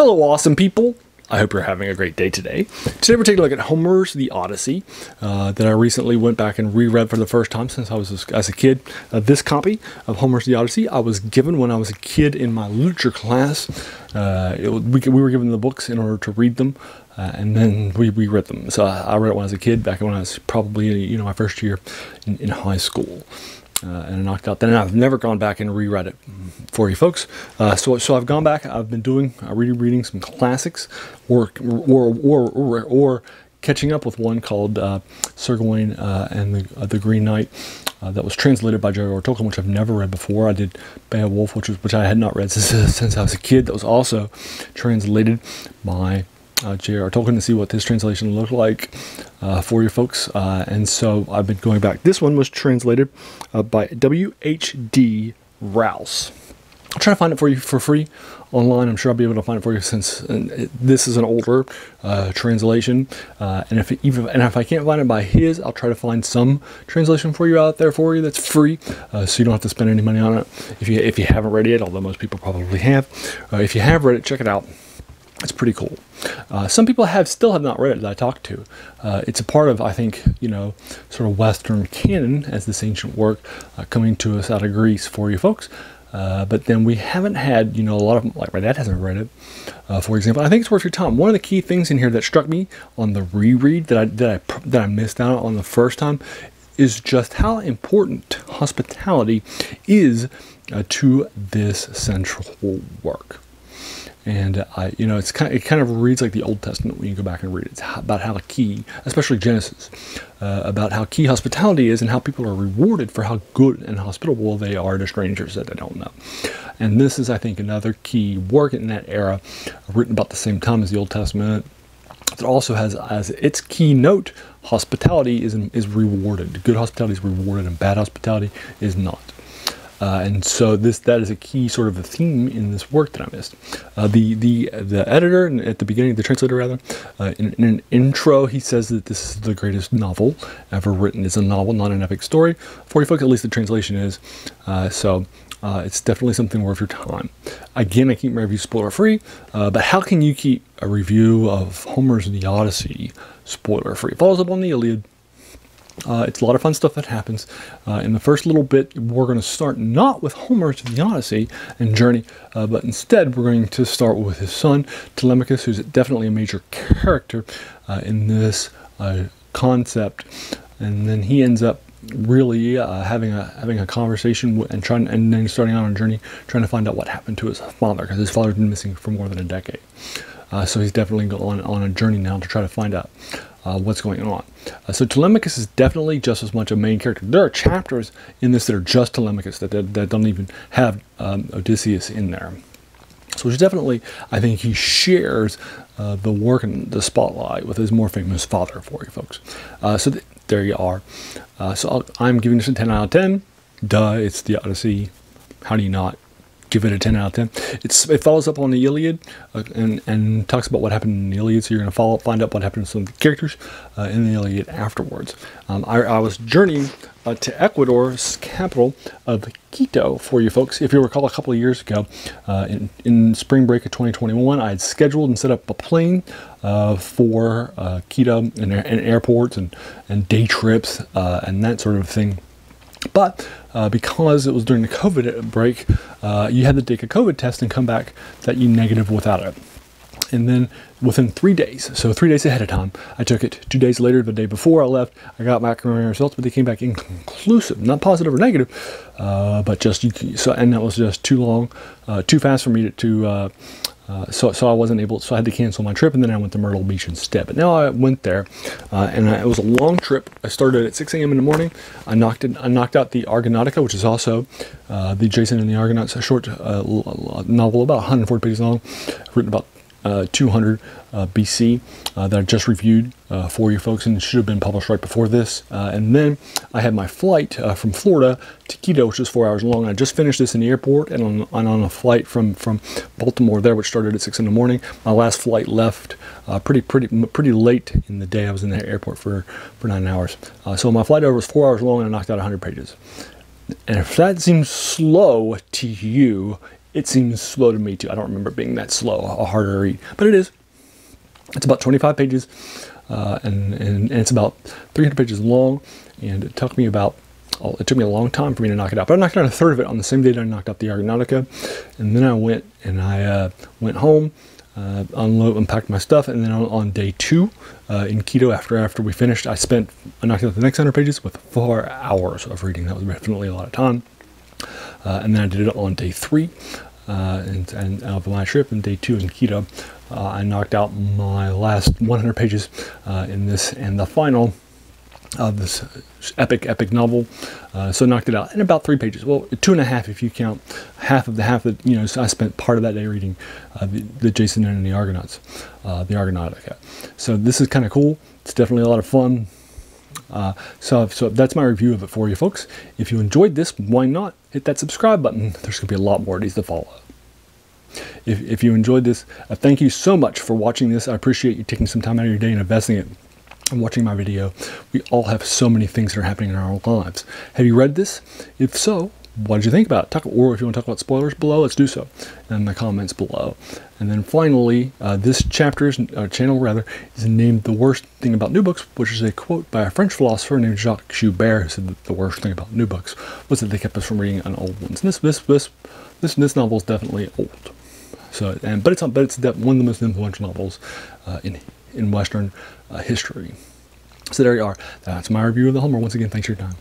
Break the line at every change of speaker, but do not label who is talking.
Hello, awesome people. I hope you're having a great day today. Today we're taking a look at Homer's The Odyssey that I recently went back and reread for the first time since I was as a kid. This copy of Homer's The Odyssey I was given when I was a kid in my literature class. We were given the books in order to read them, and then we read them. So I read it when I was a kid, back when I was probably my first year in high school. And I knocked out. Then I've never gone back and reread it for you folks. So I've gone back. I've been doing rereading some classics, or catching up with one called Sir Gawain and the Green Knight that was translated by J.R.R. Tolkien, which I've never read before. I did Beowulf, which I had not read since I was a kid. That was also translated by J.R.R. Tolkien, to see what this translation looked like for you folks. And so I've been going back. This one was translated by W.H.D. Rouse. I'll try to find it for you for free online. I'm sure I'll be able to find it for you since this is an older translation. And if I can't find it by his, I'll try to find some translation for you out there for you that's free, so you don't have to spend any money on it if you haven't read it, although most people probably have. If you have read it, check it out. It's pretty cool. Some people still have not read it that I talked to. It's a part of, I think, sort of Western canon as this ancient work coming to us out of Greece for you folks. But then we haven't had, a lot of them, like my dad hasn't read it, for example. I think it's worth your time. One of the key things in here that struck me on the reread that I missed out on the first time is just how important hospitality is to this central work. And it kind of reads like the Old Testament when you go back and read it. It's about how key, especially Genesis, about how key hospitality is and how people are rewarded for how good and hospitable they are to strangers that they don't know. And this is, I think, another key work in that era, written about the same time as the Old Testament, that also has as its keynote, hospitality is rewarded. Good hospitality is rewarded, and bad hospitality is not. And so that is a key sort of a theme in this work that I missed. The editor, at the beginning, the translator rather, in an intro, he says that this is the greatest novel ever written. It's a novel, not an epic story. For you folks, at least the translation is. So it's definitely something worth your time. Again, I keep my reviews spoiler free, but how can you keep a review of Homer's The Odyssey spoiler free? It follows up on the Iliad. It's a lot of fun stuff that happens. In the first little bit, we're going to start not with Homer's The Odyssey and journey, but instead we're going to start with his son, Telemachus, who's definitely a major character in this concept. And then he ends up really having a conversation and then starting on a journey, trying to find out what happened to his father, because his father's been missing for more than a decade. So he's definitely on a journey now to try to find out what's going on. So Telemachus is definitely just as much a main character. There are chapters in this that are just Telemachus, that don't even have Odysseus in there. So it's definitely, I think he shares the work and the spotlight with his more famous father for you folks. So there you are. So I'm giving this a 10 out of 10. Duh, it's the Odyssey. How do you not give it a 10 out of 10. It follows up on the Iliad and talks about what happened in the Iliad. So you're going to find out what happened to some of the characters in the Iliad afterwards. I was journeying to Ecuador's capital of Quito for you folks. If you recall, a couple of years ago, in spring break of 2021, I had scheduled and set up a plane for Quito and airports and day trips and that sort of thing. But because it was during the COVID break, you had to take a COVID test and come back that you negative without it. And then within 3 days, so 3 days ahead of time, I took it. 2 days later, the day before I left, I got back my results, but they came back inconclusive, not positive or negative, but just so, and that was just too long, too fast for me so I wasn't able, so I had to cancel my trip, and then I went to Myrtle Beach instead. But now I went there, and it was a long trip. I started at 6 a.m. in the morning. I knocked out the Argonautica, which is also the Jason and the Argonauts, a short novel about 140 pages long, written about 200 BC that I just reviewed for you folks, and it should have been published right before this. And then I had my flight from Florida to Quito, which is 4 hours long. I just finished this in the airport, and on a flight from Baltimore there, which started at 6 in the morning. My last flight left pretty late in the day. I was in the airport for 9 hours. So my flight over was 4 hours long, and I knocked out 100 pages. And if that seems slow to you, it seems slow to me too. I don't remember it being that slow, a harder read, but it is. It's about 25 pages, and it's about 300 pages long, and it took me a long time for me to knock it out. But I knocked out a third of it on the same day that I knocked out the Argonautica, and then I went went home, unpacked my stuff, and then on day 2 in keto, after we finished, I knocked out the next 100 pages with 4 hours of reading. That was definitely a lot of time. And then I did it on day 3 and of my trip, and day 2 in keto. I knocked out my last 100 pages in this, and the final of this epic novel. So I knocked it out in about 3 pages. Well, 2.5 if you count half that, so I spent part of that day reading the Jason and the Argonauts, the Argonautica. So this is kind of cool. It's definitely a lot of fun. So that's my review of it for you folks. If you enjoyed this, why not hit that subscribe button? There's going to be a lot more of these to follow. If you enjoyed this, thank you so much for watching this. I appreciate you taking some time out of your day and investing it and watching my video. We all have so many things that are happening in our lives. Have you read this? If so, what did you think about it? Or if you want to talk about spoilers below, let's do so in the comments below. And then finally, this channel is named The Worst Thing About New Books, which is a quote by a French philosopher named Jacques Joubert, who said that the worst thing about new books was that they kept us from reading an old ones. And this novel is definitely old. So, but it's one of the most influential novels in Western history. So there you are. That's my review of the Homer. Once again, thanks for your time.